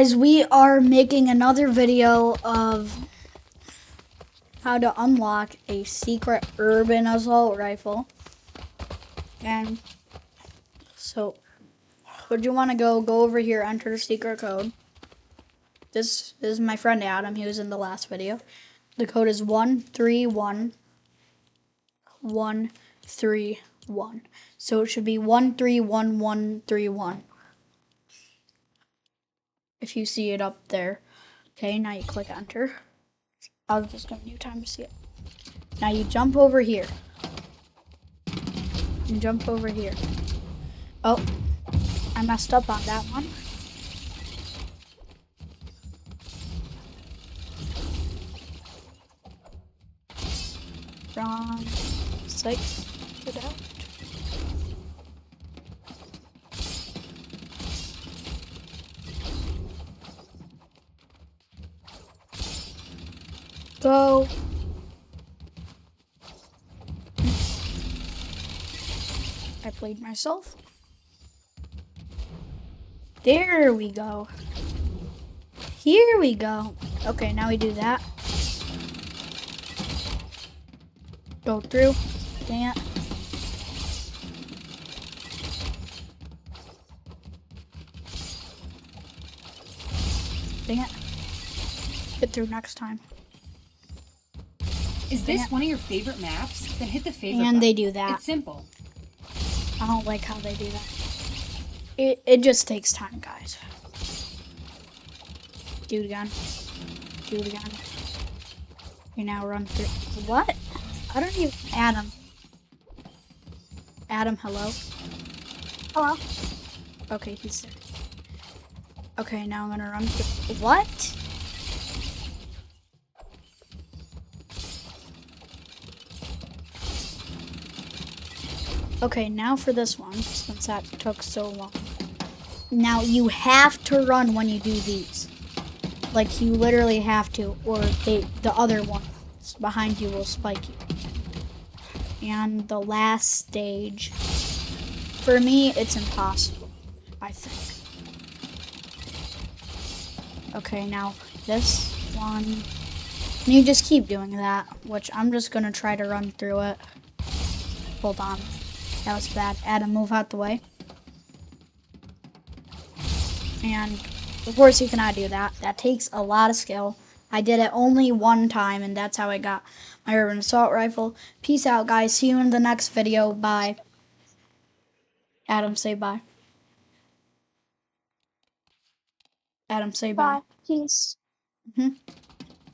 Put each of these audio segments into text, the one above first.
As we are making another video of how to unlock a secret urban assault rifle. And so, would you want to go over here, enter the secret code. This is my friend Adam, he was in the last video. The code is 131131. So it should be 131131. If you see it up there. Okay, now you click enter. I'll just give you time to see it. Now you jump over here. You jump over here. Oh, I messed up on that one. Wrong. Six. Get out. Go. I played myself. There we go. Here we go. Okay, now we do that. Go through. Dang it. Dang it. Get through next time. Is this one of your favorite maps? Then hit the favorite And button. they do that. It's simple. I don't like how they do that. It just takes time, guys. Do it again. Do it again. You now run through. What? I don't even. Adam. Adam, hello? Hello. Okay, he's there. Okay, now I'm gonna run through. What? Okay, now for this one, since that took so long. Now you have to run when you do these. Like you literally have to, or the other ones behind you will spike you. And the last stage, for me, it's impossible, I think. Okay, now this one, you just keep doing that, which I'm just gonna try to run through it. Hold on. That was bad. Adam, move out the way. And of course you cannot do that. That takes a lot of skill. I did it only one time, and that's how I got my urban assault rifle. Peace out, guys. See you in the next video. Bye. Adam, say bye. Adam, say bye. Bye. Peace.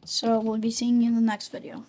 So we'll be seeing you in the next video.